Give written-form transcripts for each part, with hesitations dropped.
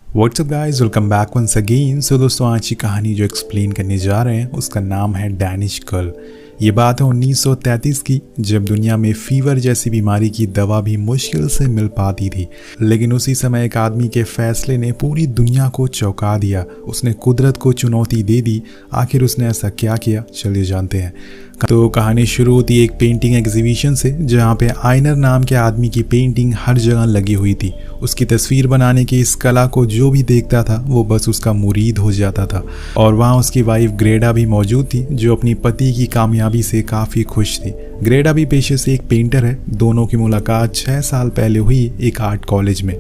WhatsApp guys, welcome back once again. So दोस्तों, आज की कहानी जो एक्सप्लेन करने जा रहे हैं उसका नाम है डैनिश गर्ल। ये बात है 1933 की, जब दुनिया में फीवर जैसी बीमारी की दवा भी मुश्किल से मिल पाती थी। लेकिन उसी समय एक आदमी के फैसले ने पूरी दुनिया को चौंका दिया। उसने कुदरत को चुनौती दे दी। आखिर उसने ऐसा क्या किया, चलिए जानते हैं। तो कहानी शुरू होती है एक पेंटिंग एग्जीबिशन से, जहाँ पे आइनर नाम के आदमी की पेंटिंग हर जगह लगी हुई थी। उसकी तस्वीर बनाने की इस कला को जो भी देखता था वो बस उसका मुरीद हो जाता था। और वहाँ उसकी वाइफ ग्रेडा भी मौजूद थी, जो अपनी पति की कामयाबी से काफ़ी खुश थी। ग्रेडा भी पेशे से एक पेंटर है। दोनों की मुलाकात 6 साल पहले हुई एक आर्ट कॉलेज में,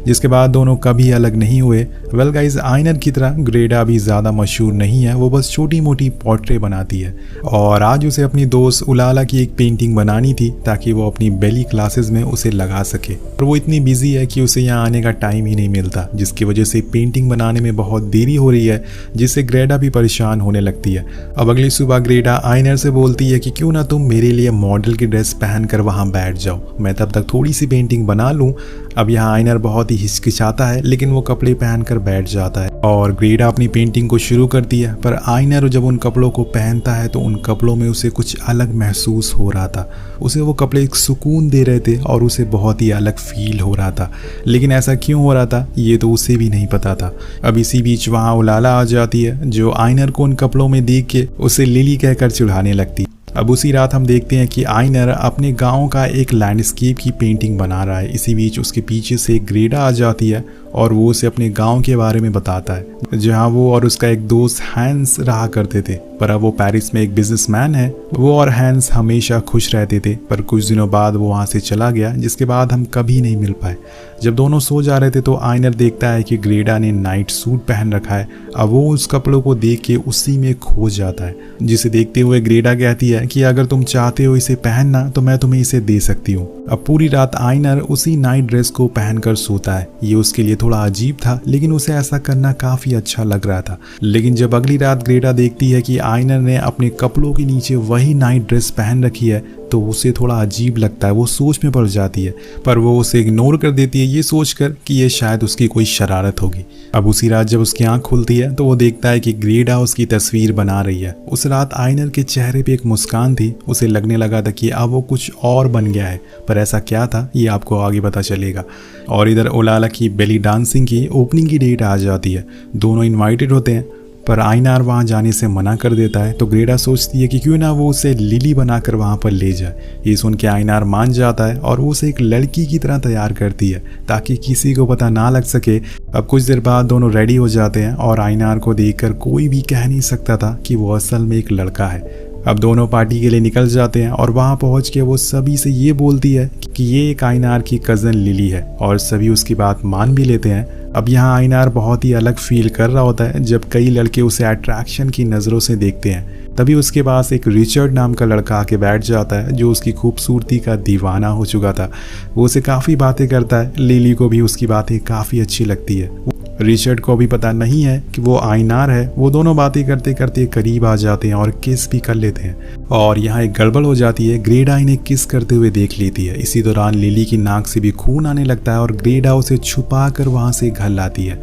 जिसके बाद दोनों कभी अलग नहीं हुए। वेल गाइस, आइनर की तरह ग्रेडा भी ज़्यादा मशहूर नहीं है, वो बस छोटी मोटी पोर्ट्रेट बनाती है। और आज उसे अपनी दोस्त उलाला की एक पेंटिंग बनानी थी ताकि वो अपनी बेली क्लासेस में उसे लगा सके। और वो इतनी बिजी है कि उसे यहाँ आने का टाइम ही नहीं मिलता, जिसकी वजह से पेंटिंग बनाने में बहुत देरी हो रही है, जिससे ग्रेडा भी परेशान होने लगती है। अब अगली सुबह ग्रेडा आइनर से बोलती है कि क्यों ना तुम मेरे लिए मॉडल की ड्रेस पहनकर वहाँ बैठ जाओ, मैं तब तक थोड़ी सी पेंटिंग बना लूँ। अब यहाँ आइनर बहुत ही हिचकिचाता है, लेकिन वो कपड़े पहनकर बैठ जाता है और ग्रेडा अपनी पेंटिंग को शुरू करती है। पर आइनर जब उन कपड़ों को पहनता है तो उन कपड़ों में उसे कुछ अलग महसूस हो रहा था। उसे वो कपड़े एक सुकून दे रहे थे और उसे बहुत ही अलग फील हो रहा था। लेकिन ऐसा क्यों हो रहा था ये तो उसे भी नहीं पता था। अब इसी बीच वहाँ उलाला आ जाती है, जो आइनर को उन कपड़ों में देख के उसे लिली कहकर चिढ़ाने लगती। अब उसी रात हम देखते हैं कि आइनर अपने गांव का एक लैंडस्केप की पेंटिंग बना रहा है। इसी बीच उसके पीछे से ग्रेडा आ जाती है और वो उसे अपने गांव के बारे में बताता है, जहां वो और उसका एक दोस्त हैंस रहा करते थे। पर अब वो पेरिस में एक बिजनेसमैन है। वो और हैंस हमेशा खुश रहते थे, पर कुछ दिनों बाद वो वहाँ से चला गया, जिसके बाद हम कभी नहीं मिल पाए। जब दोनों सो जा रहे थे तो आइनर देखता है कि ग्रेडा ने नाइट सूट पहन रखा है। अब वो उस कपड़ों को देख के उसी में खो जाता है, जिसे देखते हुए ग्रेडा कहती है कि अगर तुम चाहते हो इसे पहनना तो मैं तुम्हें इसे दे सकती हूँ। अब पूरी रात आइनर उसी नाइट ड्रेस को पहनकर सोता है। ये उसके लिए थोड़ा अजीब था, लेकिन उसे ऐसा करना काफी अच्छा लग रहा था। लेकिन जब अगली रात ग्रेडा देखती है कि आइनर ने अपने कपड़ों के नीचे वही नाइट ड्रेस पहन रखी है तो उसे थोड़ा अजीब लगता है। वो सोच में पड़ जाती है, पर वो उसे इग्नोर कर देती है, ये सोचकर कि ये शायद उसकी कोई शरारत होगी। अब उसी रात जब उसकी आंख खुलती है तो वो देखता है कि ग्रेडा उसकी तस्वीर बना रही है। उस रात आइनर के चेहरे पे एक मुस्कान थी। उसे लगने लगा था कि अब वो कुछ और बन गया है, पर ऐसा क्या था ये आपको आगे पता चलेगा। और इधर उलाला की बेली डांसिंग की ओपनिंग की डेट आ जाती है। दोनों इन्वाइटेड होते हैं, पर आइनर वहाँ जाने से मना कर देता है। तो ग्रेडा सोचती है कि क्यों ना वो उसे लिली बनाकर वहाँ पर ले जाए। ये सुन के आइनर मान जाता है और वो उसे एक लड़की की तरह तैयार करती है ताकि किसी को पता ना लग सके। अब कुछ देर बाद दोनों रेडी हो जाते हैं और आइनर को देखकर कोई भी कह नहीं सकता था कि वो असल में एक लड़का है। अब दोनों पार्टी के लिए निकल जाते हैं और वहाँ पहुँच के वो सभी से ये बोलती है कि ये एक आइनर की कज़न लिली है, और सभी उसकी बात मान भी लेते हैं। अब यहाँ आइनर बहुत ही अलग फील कर रहा होता है जब कई लड़के उसे अट्रैक्शन की नज़रों से देखते हैं। तभी उसके पास एक रिचर्ड नाम का लड़का आके बैठ जाता है, जो उसकी खूबसूरती का दीवाना हो चुका था। वो उसे काफ़ी बातें करता है। लिली को भी उसकी बातें काफ़ी अच्छी लगती है। रिचर्ड को भी पता नहीं है कि वो आइनर है। वो दोनों बातें करते करते करीब आ जाते हैं और किस भी कर लेते हैं। और यहाँ एक गड़बड़ हो जाती है। ग्रेडा इन्हें किस करते हुए देख लेती है। इसी दौरान लिली की नाक से भी खून आने लगता है और ग्रेडा उसे छुपा कर वहाँ से घर लाती है।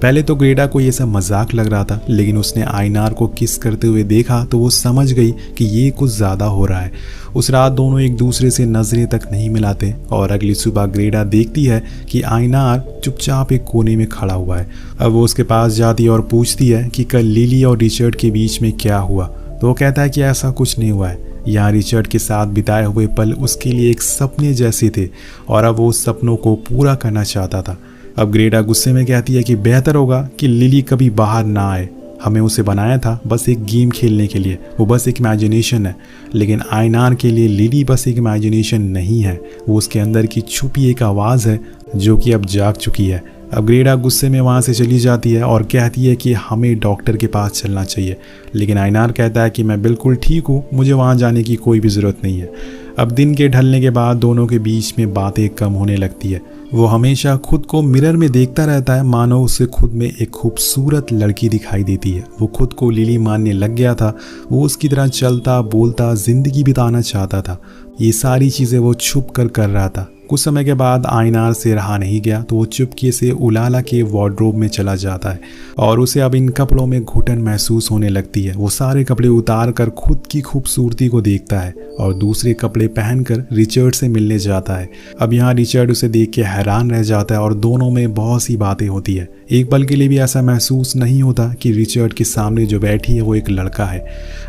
पहले तो ग्रेडा को ये सब मजाक लग रहा था, लेकिन उसने आइनर को किस करते हुए देखा तो वो समझ गई कि ये कुछ ज़्यादा हो रहा है। उस रात दोनों एक दूसरे से नजरें तक नहीं मिलाते और अगली सुबह ग्रेडा देखती है कि आइनर चुपचाप एक कोने में खड़ा हुआ है। अब वो उसके पास जाती है और पूछती है कि कल लिली और रिचर्ड के बीच में क्या हुआ। तो वो कहता है कि ऐसा कुछ नहीं हुआ है। यहाँ रिचर्ड के साथ बिताए हुए पल उसके लिए एक सपने जैसे थे और अब वो उस सपनों को पूरा करना चाहता था। अब ग्रेडा गुस्से में कहती है कि बेहतर होगा कि लिली कभी बाहर ना आए। हमें उसे बनाया था बस एक गेम खेलने के लिए, वो बस एक इमेजिनेशन है। लेकिन आइनर के लिए लिली बस एक इमेजिनेशन नहीं है, वो उसके अंदर की छुपी एक आवाज़ है जो कि अब जाग चुकी है। अब ग्रेडा गुस्से में वहाँ से चली जाती है और कहती है कि हमें डॉक्टर के पास चलना चाहिए। लेकिन आइनर कहता है कि मैं बिल्कुल ठीक हूँ, मुझे वहाँ जाने की कोई भी ज़रूरत नहीं है। अब दिन के ढलने के बाद दोनों के बीच में बातें कम होने लगती है। वो हमेशा खुद को मिरर में देखता रहता है, मानो उसे खुद में एक खूबसूरत लड़की दिखाई देती है। वो खुद को लिली मानने लग गया था। वो उसकी तरह चलता बोलता ज़िंदगी बिताना चाहता था। ये सारी चीज़ें वो छुप कर रहा था। कुछ समय के बाद आयनार से रहा नहीं गया तो वो चुपके से उलाला के वार्डरोब में चला जाता है और उसे अब इन कपड़ों में घुटन महसूस होने लगती है। वो सारे कपड़े उतार कर खुद की खूबसूरती को देखता है और दूसरे कपड़े पहनकर रिचर्ड से मिलने जाता है। अब यहाँ रिचर्ड उसे देख के हैरान रह जाता है और दोनों में बहुत सी बातें होती है। एक पल के लिए भी ऐसा महसूस नहीं होता कि रिचर्ड के सामने जो बैठी है वो एक लड़का है।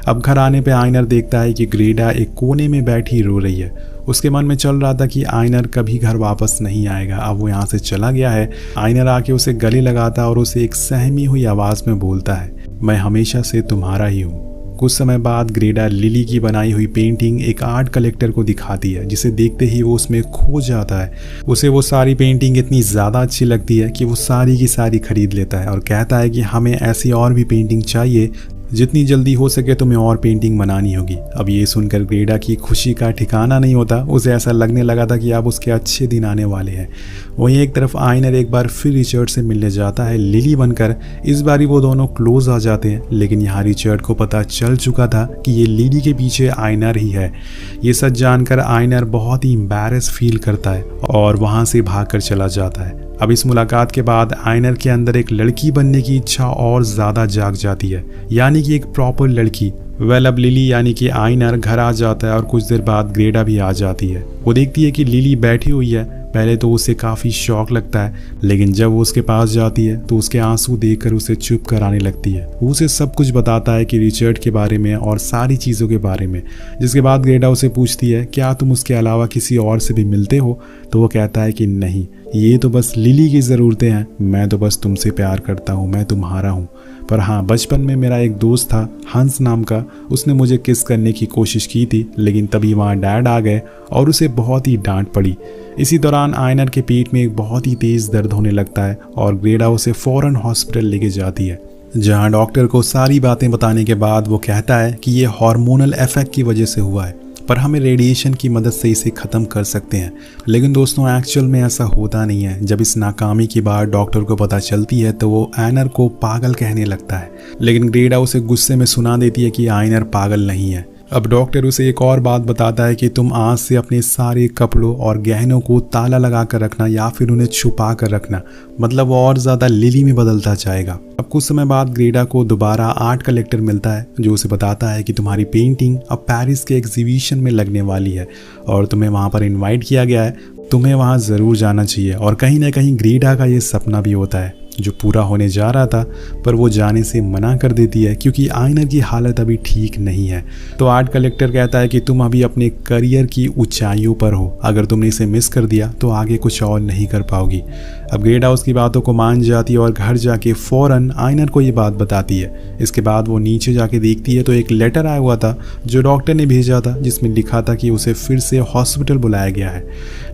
अब घर आने पे आयनर देखता है कि ग्रेडा एक कोने में बैठी रो रही है। उसके मन में चल रहा था कि आयनर कभी घर वापस नहीं आएगा, अब वो यहाँ से चला गया है। आयनर आके उसे गले लगाता और उसे एक सहमी हुई आवाज़ में बोलता है, मैं हमेशा से तुम्हारा ही हूँ। कुछ समय बाद ग्रेडा लिली की बनाई हुई पेंटिंग एक आर्ट कलेक्टर को दिखाती है, जिसे देखते ही वो उसमें खो जाता है। उसे वो सारी पेंटिंग इतनी ज़्यादा अच्छी लगती है कि वो सारी की सारी खरीद लेता है और कहता है कि हमें ऐसी और भी पेंटिंग चाहिए, जितनी जल्दी हो सके तुम्हें और पेंटिंग बनानी होगी। अब ये सुनकर ग्रेडा की खुशी का ठिकाना नहीं होता। उसे ऐसा लगने लगा था कि अब उसके अच्छे दिन आने वाले हैं। वहीं एक तरफ आयनर एक बार फिर रिचर्ड से मिलने जाता है लिली बनकर। इस बारी वो दोनों क्लोज आ जाते हैं, लेकिन यहाँ रिचर्ड को पता चल चुका था कि ये लिली के पीछे आयनर ही है। ये सच जानकर आयनर बहुत ही एम्बैरेस फील करता है और वहाँ से भागकर चला जाता है। अब इस मुलाकात के बाद आयनर के अंदर एक लड़की बनने की इच्छा और ज़्यादा जाग जाती है, यानी कि एक प्रॉपर लड़की। अब लिली यानी कि आयनर घर आ जाता है और कुछ देर बाद ग्रेडा भी आ जाती है। वो देखती है कि लिली बैठी हुई है। पहले तो उसे काफ़ी शौक लगता है, लेकिन जब वो उसके पास जाती है तो उसके आंसू देखकर उसे चुप कराने लगती है। वो उसे सब कुछ बताता है कि रिचर्ड के बारे में और सारी चीज़ों के बारे में। जिसके बाद ग्रेडा उसे पूछती है, क्या तुम उसके अलावा किसी और से भी मिलते हो? तो वो कहता है कि नहीं, ये तो बस लिली की ज़रूरतें हैं, मैं तो बस तुमसे प्यार करता हूँ, मैं तुम्हारा हूँ। पर हाँ, बचपन में मेरा एक दोस्त था हंस नाम का, उसने मुझे किस करने की कोशिश की थी, लेकिन तभी वहाँ डैड आ गए और उसे बहुत ही डांट पड़ी। इसी दौरान आयनर के पेट में एक बहुत ही तेज़ दर्द होने लगता है और ग्रेडा उसे फ़ौरन हॉस्पिटल लेके जाती है, जहाँ डॉक्टर को सारी बातें बताने के बाद वो कहता है कि ये हार्मोनल इफेक्ट की वजह से हुआ है, पर हमें रेडिएशन की मदद से इसे ख़त्म कर सकते हैं। लेकिन दोस्तों, एक्चुअल में ऐसा होता नहीं है। जब इस नाकामी की बात डॉक्टर को पता चलती है तो वो आयनर को पागल कहने लगता है, लेकिन ग्रेडा उसे गुस्से में सुना देती है कि आयनर पागल नहीं है। अब डॉक्टर उसे एक और बात बताता है कि तुम आज से अपने सारे कपड़ों और गहनों को ताला लगा कर रखना या फिर उन्हें छुपा कर रखना, मतलब वो और ज़्यादा लिली में बदलता जाएगा। अब कुछ समय बाद ग्रेडा को दोबारा आर्ट कलेक्टर मिलता है, जो उसे बताता है कि तुम्हारी पेंटिंग अब पेरिस के एग्जीबिशन में लगने वाली है और तुम्हें वहाँ पर इन्वाइट किया गया है, तुम्हें वहाँ ज़रूर जाना चाहिए। और कहीं ना कहीं ग्रेडा का ये सपना भी होता है जो पूरा होने जा रहा था, पर वो जाने से मना कर देती है क्योंकि आयनर की हालत अभी ठीक नहीं है। तो आर्ट कलेक्टर कहता है कि तुम अभी अपने करियर की ऊंचाइयों पर हो, अगर तुमने इसे मिस कर दिया तो आगे कुछ और नहीं कर पाओगी। अब ग्रेडा उसकी बातों को मान जाती है और घर जाके फ़ौरन आयनर को ये बात बताती है। इसके बाद वो नीचे जाके देखती है तो एक लेटर आया हुआ था जो डॉक्टर ने भेजा था, जिसमें लिखा था कि उसे फिर से हॉस्पिटल बुलाया गया है।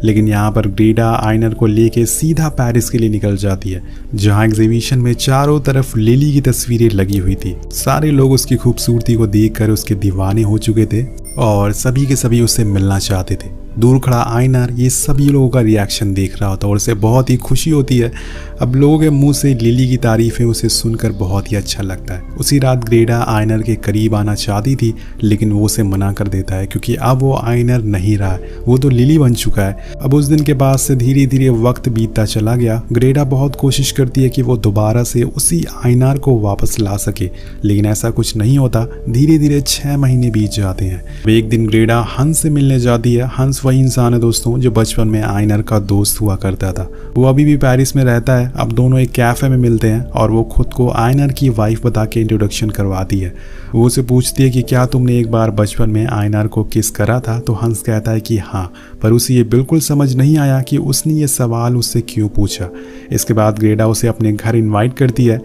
लेकिन यहाँ पर ग्रेडा आयनर को लेके सीधा पेरिस के लिए निकल जाती है, जहाँ एग्जीबिशन में चारों तरफ लिली की तस्वीरें लगी हुई थी। सारे लोग उसकी खूबसूरती को देखकर उसके दीवाने हो चुके थे और सभी के सभी उससे मिलना चाहते थे। दूर खड़ा आयनर ये सभी लोगों का रिएक्शन देख रहा होता है और उसे बहुत ही खुशी होती है। अब लोगों के मुंह से लिली की तारीफें उसे सुनकर बहुत ही अच्छा लगता है। उसी रात ग्रेडा आयनर के करीब आना चाहती थी, लेकिन वो उसे मना कर देता है क्योंकि अब वो आयनर नहीं रहा है, वो तो लिली बन चुका है। अब उस दिन के बाद से धीरे धीरे वक्त बीतता चला गया। ग्रेडा बहुत कोशिश करती है कि वो दोबारा से उसी आयनर को वापस ला सके, लेकिन ऐसा कुछ नहीं होता। धीरे धीरे 6 महीने बीत जाते हैं। एक दिन ग्रेडा हंस से मिलने जाती है। हंस वही इंसान है दोस्तों जो बचपन में आयनर का दोस्त हुआ करता था। वो अभी भी पेरिस में रहता है। अब दोनों एक कैफे में मिलते हैं और वो खुद को आयनर की वाइफ बता के इंट्रोडक्शन करवाती है। वो उसे पूछती है कि क्या तुमने एक बार बचपन में आयनर को किस करा था? तो हंस कहता है कि हाँ, पर उसे ये बिल्कुल समझ नहीं आया कि उसने ये सवाल उससे क्यों पूछा। इसके बाद ग्रेडा उसे अपने घर इन्वाइट करती है।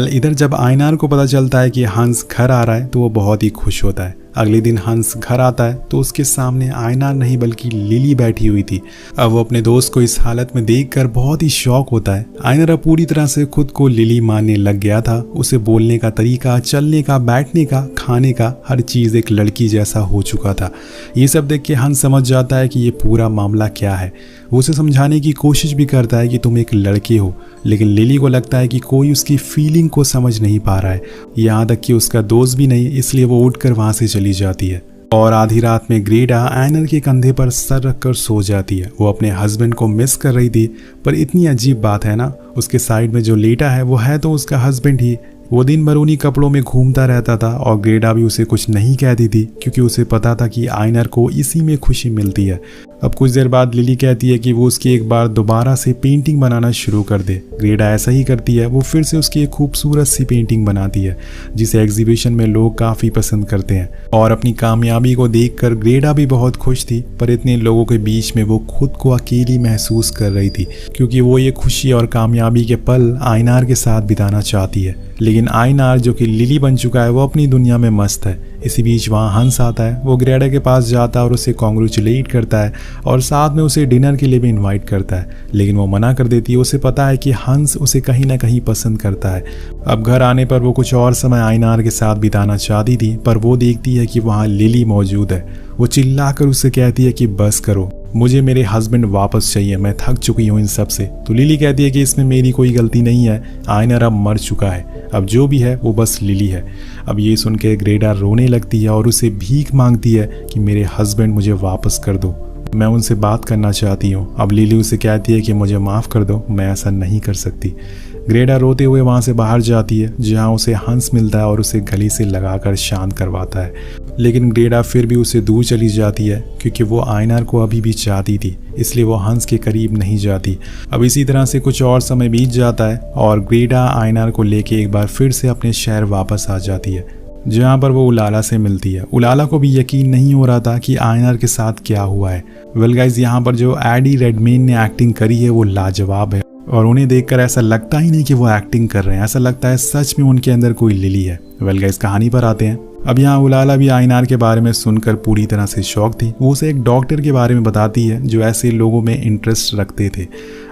इधर जब आयनर को पता चलता है कि हंस घर आ रहा है तो वो बहुत ही खुश होता है। अगले दिन हंस घर आता है तो उसके सामने आयनर नहीं बल्कि लिली बैठी हुई थी। अब वो अपने दोस्त को इस हालत में देखकर बहुत ही शॉक होता है। आयनर अब पूरी तरह से खुद को लिली मानने लग गया था। उसे बोलने का तरीका, चलने का, बैठने का, खाने का, हर चीज़ एक लड़की जैसा हो चुका था। ये सब देख के हंस समझ जाता है कि ये पूरा मामला क्या है। वो उसे समझाने की कोशिश भी करता है कि तुम एक लड़के हो, लेकिन लिली को लगता है कि कोई उसकी फीलिंग को समझ नहीं पा रहा है, यहाँ तक कि उसका दोस्त भी नहीं, इसलिए वो उठकर वहाँ से चली जाती है। और आधी रात में ग्रेडा आयनर के कंधे पर सर रखकर सो जाती है। वो अपने हस्बैंड को मिस कर रही थी, पर इतनी अजीब बात है ना, उसके साइड में जो लेटा है वो है तो उसका हस्बैंड ही। वो दिन भर उन्हीं कपड़ों में घूमता रहता था और ग्रेडा भी उसे कुछ नहीं कहती थी, क्योंकि उसे पता था कि आयनर को इसी में खुशी मिलती है। अब कुछ देर बाद लिली कहती है कि वो उसकी एक बार दोबारा से पेंटिंग बनाना शुरू कर दे। ग्रेडा ऐसा ही करती है। वो फिर से उसकी एक खूबसूरत सी पेंटिंग बनाती है, जिसे एग्जीबिशन में लोग काफ़ी पसंद करते हैं। और अपनी कामयाबी को देखकर ग्रेडा भी बहुत खुश थी, पर इतने लोगों के बीच में वो खुद को अकेली महसूस कर रही थी, क्योंकि वो ये खुशी और कामयाबी के पल आयनार के साथ बिताना चाहती है। लेकिन आयनार, जो कि लिली बन चुका है, वो अपनी दुनिया में मस्त है। इसी बीच वहाँ हंस आता है। वो ग्रेडा के पास जाता है और उसे कॉन्ग्रेचुलेट करता है और साथ में उसे डिनर के लिए भी इनवाइट करता है, लेकिन वो मना कर देती है। उसे पता है कि हंस उसे कहीं ना कहीं पसंद करता है। अब घर आने पर वो कुछ और समय आयनार के साथ बिताना चाहती थी, पर वो देखती है कि वहाँ लिली मौजूद है। वो चिल्लाकर उससे कहती है कि बस करो, मुझे मेरे हस्बैंड वापस चाहिए, मैं थक चुकी हूँ इन सब से। तो लिली कहती है कि इसमें मेरी कोई गलती नहीं है, आयनर अब मर चुका है, अब जो भी है वो बस लिली है। अब ये सुन के ग्रेडा रोने लगती है और उसे भीख मांगती है कि मेरे हस्बैंड मुझे वापस कर दो, मैं उनसे बात करना चाहती हूँ। अब लिली उसे कहती है कि मुझे माफ़ कर दो, मैं ऐसा नहीं कर सकती। ग्रेडा रोते हुए वहाँ से बाहर जाती है, जहाँ उसे हंस मिलता है और उसे गले से लगाकर शांत करवाता है। लेकिन ग्रेडा फिर भी उसे दूर चली जाती है, क्योंकि वो आयनर को अभी भी चाहती थी, इसलिए वो हंस के करीब नहीं जाती। अब इसी तरह से कुछ और समय बीत जाता है और ग्रेडा आयनर को लेके एक बार फिर से अपने शहर वापस आ जाती है, जहाँ पर वो उलाला से मिलती है। उलाला को भी यकीन नहीं हो रहा था कि आयनर के साथ क्या हुआ है। वेल गाइस, यहाँ पर जो एडी रेडमेन ने एक्टिंग करी है वो लाजवाब है, और उन्हें देखकर ऐसा लगता ही नहीं कि वो एक्टिंग कर रहे हैं, ऐसा लगता है सच में उनके अंदर कोई लिली है। वेल गाइस, कहानी पर आते हैं। अब यहाँ उलाला भी आयनार के बारे में सुनकर पूरी तरह से शॉक थी। वो उसे एक डॉक्टर के बारे में बताती है जो ऐसे लोगों में इंटरेस्ट रखते थे।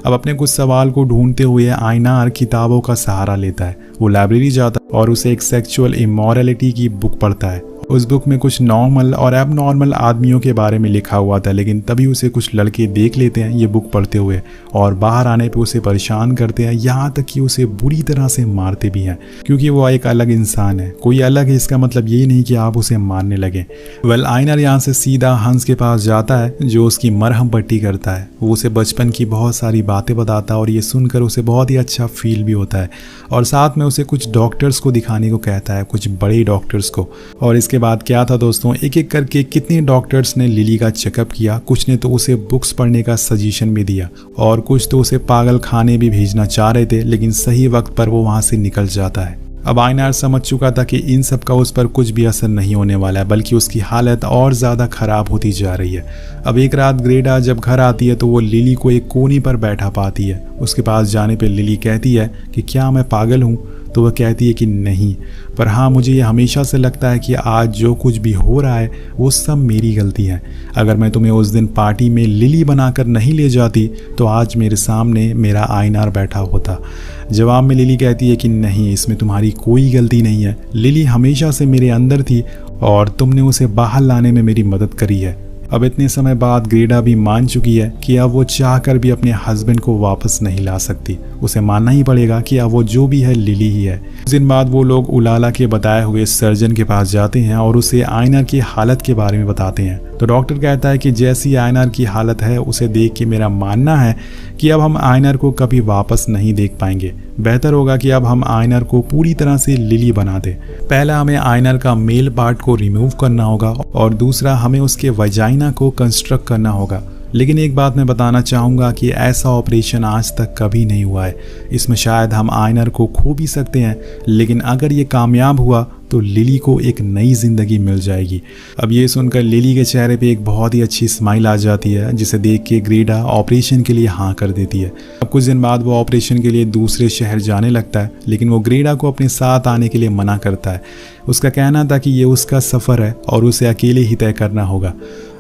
अब अपने कुछ सवाल को ढूंढते हुए आयनार किताबों का सहारा लेता है। वो लाइब्रेरी जाता है और उसे एक सेक्सुअल इमोरलिटी की बुक पढ़ता है। उस बुक में कुछ नॉर्मल और एबनॉर्मल आदमियों के बारे में लिखा हुआ था, लेकिन तभी उसे कुछ लड़के देख लेते हैं ये बुक पढ़ते हुए, और बाहर आने पे उसे परेशान करते हैं, यहाँ तक कि उसे बुरी तरह से मारते भी हैं, क्योंकि वो एक अलग इंसान है। कोई अलग है इसका मतलब ये नहीं कि आप उसे मारने लगे। वेल, आयनर यहाँ से सीधा हंस के पास जाता है, जो उसकी मरहम पट्टी करता है। वो उसे बचपन की बहुत सारी बातें बताता है और ये सुनकर उसे बहुत ही अच्छा फील भी होता है, और साथ में उसे कुछ डॉक्टर्स को दिखाने को कहता है, कुछ बड़े डॉक्टर्स को। और इसके बाद क्या था दोस्तों, एक एक करके कितने डॉक्टर्स ने लिली का चेकअप किया। कुछ ने तो उसे बुक्स पढ़ने का सजेशन भी दिया, और कुछ तो उसे पागल खाने भी भेजना चाह रहे थे, लेकिन सही वक्त पर वो वहां से निकल जाता है। अब आयनार समझ चुका था कि इन सब का उस पर कुछ भी असर नहीं होने वाला है, बल्कि उसकी हालत और ज़्यादा खराब होती जा रही है। अब एक रात ग्रेडा जब घर आती है तो वो लिली को एक कोने पर बैठा पाती है। उसके पास जाने पर लिली कहती है कि क्या मैं पागल हूँ? तो वह कहती है कि नहीं, पर हाँ, मुझे ये हमेशा से लगता है कि आज जो कुछ भी हो रहा है वो सब मेरी गलती है। अगर मैं तुम्हें उस दिन पार्टी में लिली बनाकर नहीं ले जाती तो आज मेरे सामने मेरा आयनार बैठा होता। जवाब में लिली कहती है कि नहीं, इसमें तुम्हारी कोई गलती नहीं है। लिली हमेशा से मेरे अंदर थी और तुमने उसे बाहर लाने में मेरी मदद करी है। अब इतने समय बाद ग्रेडा भी मान चुकी है कि अब वो चाहकर भी अपने हस्बैंड को वापस नहीं ला सकती। उसे मानना ही पड़ेगा कि अब वो जो भी है लिली ही है। कुछ दिन बाद वो लोग उलाला के बताए हुए सर्जन के पास जाते हैं और उसे आयनर की हालत के बारे में बताते हैं। तो डॉक्टर कहता है कि जैसी आयनर की हालत है उसे देख के मेरा मानना है कि अब हम आयनर को कभी वापस नहीं देख पाएंगे। बेहतर होगा कि अब हम आयनर को पूरी तरह से लिली बना दें। पहला, हमें आयनर का मेल पार्ट को रिमूव करना होगा, और दूसरा, हमें उसके वजाइना को कंस्ट्रक्ट करना होगा। लेकिन एक बात मैं बताना चाहूँगा कि ऐसा ऑपरेशन आज तक कभी नहीं हुआ है। इसमें शायद हम आयनर को खो भी सकते हैं, लेकिन अगर ये कामयाब हुआ तो लिली को एक नई जिंदगी मिल जाएगी। अब ये सुनकर लिली के चेहरे पे एक बहुत ही अच्छी स्माइल आ जाती है, जिसे देख के ग्रेडा ऑपरेशन के लिए हाँ कर देती है। अब कुछ दिन बाद वो ऑपरेशन के लिए दूसरे शहर जाने लगता है, लेकिन वो ग्रेडा को अपने साथ आने के लिए मना करता है। उसका कहना था कि ये उसका सफ़र है और उसे अकेले ही तय करना होगा।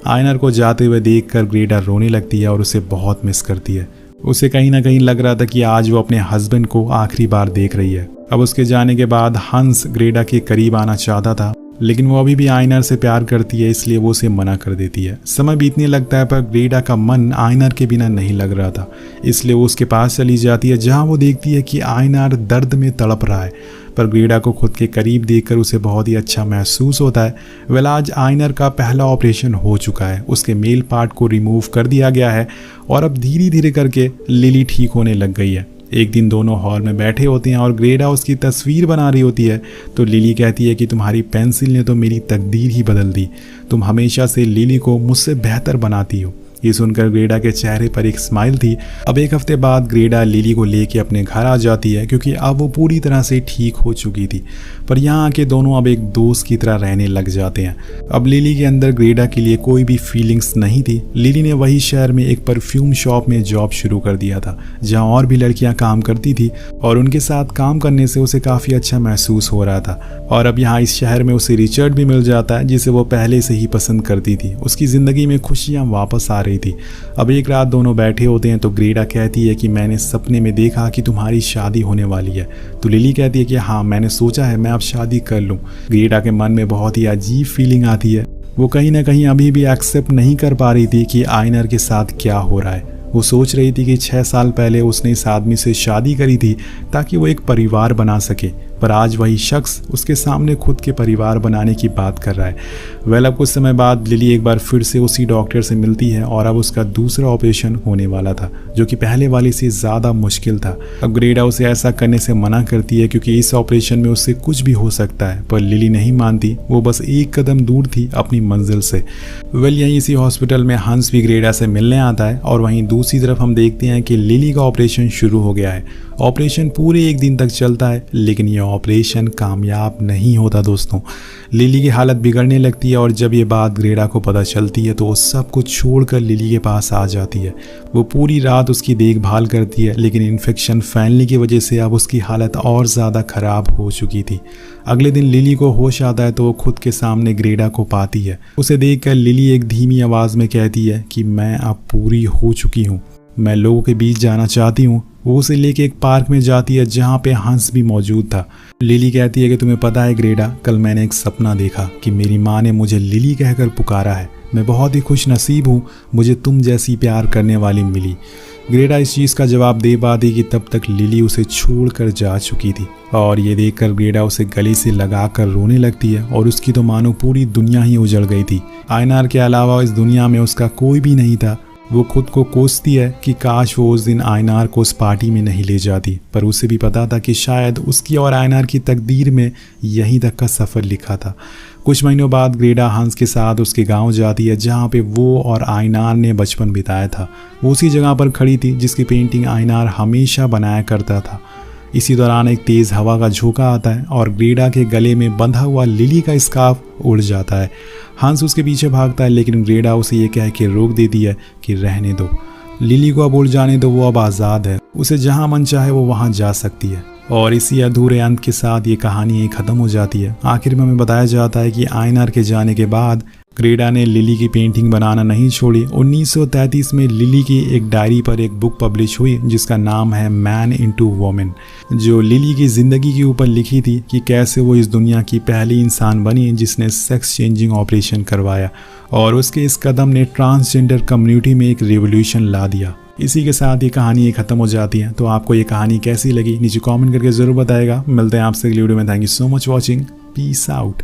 आयनर को जाते हुए देखकर ग्रेडा रोने लगती है और उसे बहुत मिस करती है। उसे कहीं ना कहीं लग रहा था कि आज वो अपने हस्बैंड को आखिरी बार देख रही है। अब उसके जाने के बाद हंस ग्रेडा के करीब आना चाहता था, लेकिन वो अभी भी आयनर से प्यार करती है, इसलिए वो उसे मना कर देती है। समय बीतने लगता है पर ग्रेडा का मन आयनर के बिना नहीं लग रहा था, इसलिए वो उसके पास चली जाती है, जहाँ वो देखती है कि आयनर दर्द में तड़प रहा है। पर ग्रेडा को खुद के करीब देखकर उसे बहुत ही अच्छा महसूस होता है। वेल, आज आयनर का पहला ऑपरेशन हो चुका है, उसके मेल पार्ट को रिमूव कर दिया गया है और अब धीरे धीरे करके लिली ठीक होने लग गई है। एक दिन दोनों हॉल में बैठे होते हैं और ग्रेडा उसकी तस्वीर बना रही होती है, तो लिली कहती है कि तुम्हारी पेंसिल ने तो मेरी तकदीर ही बदल दी, तुम हमेशा से लिली को मुझसे बेहतर बनाती हो। ये सुनकर ग्रेडा के चेहरे पर एक स्माइल थी। अब एक हफ्ते बाद ग्रेडा लिली को लेके अपने घर आ जाती है, क्योंकि अब वो पूरी तरह से ठीक हो चुकी थी। पर यहाँ आके दोनों अब एक दोस्त की तरह रहने लग जाते हैं। अब लिली के अंदर ग्रेडा के लिए कोई भी फीलिंग्स नहीं थी। लिली ने वही शहर में एक परफ्यूम शॉप में जॉब शुरू कर दिया था, जहाँ और भी लड़कियाँ काम करती थी और उनके साथ काम करने से उसे काफ़ी अच्छा महसूस हो रहा था। और अब यहाँ इस शहर में उसे रिचर्ड भी मिल जाता है, जिसे वो पहले से ही पसंद करती थी। उसकी ज़िंदगी में खुशियाँ वापस आ रही थी। अब एक रात दोनों बैठे होते हैं तो ग्रेडा कहती है कि मैंने सपने में देखा कि तुम्हारी शादी होने वाली है। तो लिली कहती है कि हाँ, मैंने सोचा है मैं अब शादी कर लूँ। ग्रेडा के मन में बहुत ही अजीब फीलिंग आती है। वो कहीं ना कहीं अभी भी एक्सेप्ट नहीं कर पा रही थी कि आयनर के साथ क्या हो रहा है। वो सोच रही थी कि 6 साल पहले उसने इस आदमी से शादी करी थी ताकि वो एक परिवार बना सके, पर आज वही शख्स उसके सामने खुद के परिवार बनाने की बात कर रहा है। वेल, अब कुछ समय बाद लिली एक बार फिर से उसी डॉक्टर से मिलती है और अब उसका दूसरा ऑपरेशन होने वाला था, जो कि पहले वाले से ज़्यादा मुश्किल था। अब ग्रेडा उसे ऐसा करने से मना करती है क्योंकि इस ऑपरेशन में उससे कुछ भी हो सकता है, पर लिली नहीं मानती। वो बस एक कदम दूर थी अपनी मंजिल से। वेल, यहीं इसी हॉस्पिटल में हंस भी ग्रेडा से मिलने आता है और वहीं दूसरी तरफ हम देखते हैं कि लिली का ऑपरेशन शुरू हो गया है। ऑपरेशन पूरे 1 दिन तक चलता है, लेकिन यह ऑपरेशन कामयाब नहीं होता दोस्तों। लिली की हालत बिगड़ने लगती है और जब ये बात ग्रेडा को पता चलती है तो वो सब कुछ छोड़कर लिली के पास आ जाती है। वो पूरी रात उसकी देखभाल करती है, लेकिन इन्फेक्शन फैलने की वजह से अब उसकी हालत और ज़्यादा ख़राब हो चुकी थी। अगले दिन लिली को होश आता है तो वो खुद के सामने ग्रेडा को पाती है। उसे देखकर लिली एक धीमी आवाज़ में कहती है कि मैं अब पूरी हो चुकी हूँ, मैं लोगों के बीच जाना चाहती हूँ। वो उसे लेके एक पार्क में जाती है जहाँ पे हंस भी मौजूद था। लिली कहती है कि तुम्हें पता है ग्रेडा, कल मैंने एक सपना देखा कि मेरी माँ ने मुझे लिली कहकर पुकारा है। मैं बहुत ही खुश नसीब हूँ, मुझे तुम जैसी प्यार करने वाली मिली। ग्रेडा इस चीज़ का जवाब दे पाती कि तब तक लिली उसे छोड़ कर जा चुकी थी और ये देखकर ग्रेडा उसे गले से लगा कर रोने लगती है और उसकी तो मानो पूरी दुनिया ही उजड़ गई थी। आयनर के अलावा इस दुनिया में उसका कोई भी नहीं था। वो खुद को कोसती है कि काश वो उस दिन आयनर को उस पार्टी में नहीं ले जाती, पर उसे भी पता था कि शायद उसकी और आयनर की तकदीर में यहीं तक का सफ़र लिखा था। कुछ महीनों बाद ग्रेडा हंस के साथ उसके गांव जाती है जहां पे वो और आयनर ने बचपन बिताया था। वो उसी जगह पर खड़ी थी जिसकी पेंटिंग आयनर हमेशा बनाया करता था। इसी दौरान एक तेज़ हवा का झोंका आता है और ग्रेडा के गले में बंधा हुआ लिली का स्कार्फ उड़ जाता है। हंस उसके पीछे भागता है, लेकिन ग्रेडा उसे ये कह के रोक देती है कि रहने दो, लिली को अब उड़ जाने दो, वो अब आज़ाद है, उसे जहाँ मन चाहे वो वहाँ जा सकती है। और इसी अधूरे अंत के साथ ये कहानी यहीं ख़त्म हो जाती है। आखिर में हमें बताया जाता है कि आयनर के जाने के बाद ग्रेडा ने लिली की पेंटिंग बनाना नहीं छोड़ी। 1933 में लिली की एक डायरी पर एक बुक पब्लिश हुई जिसका नाम है मैन इनटू वुमेन, जो लिली की ज़िंदगी के ऊपर लिखी थी कि कैसे वो इस दुनिया की पहली इंसान बनी जिसने सेक्स चेंजिंग ऑपरेशन करवाया और उसके इस कदम ने ट्रांसजेंडर कम्युनिटी में एक रिवोल्यूशन ला दिया। इसी के साथ ये कहानी ख़त्म हो जाती है। तो आपको ये कहानी कैसी लगी नीचे कमेंट करके ज़रूर बताएगा। मिलते हैं आपसे अगली वीडियो में। Thank you so much watching. Peace out.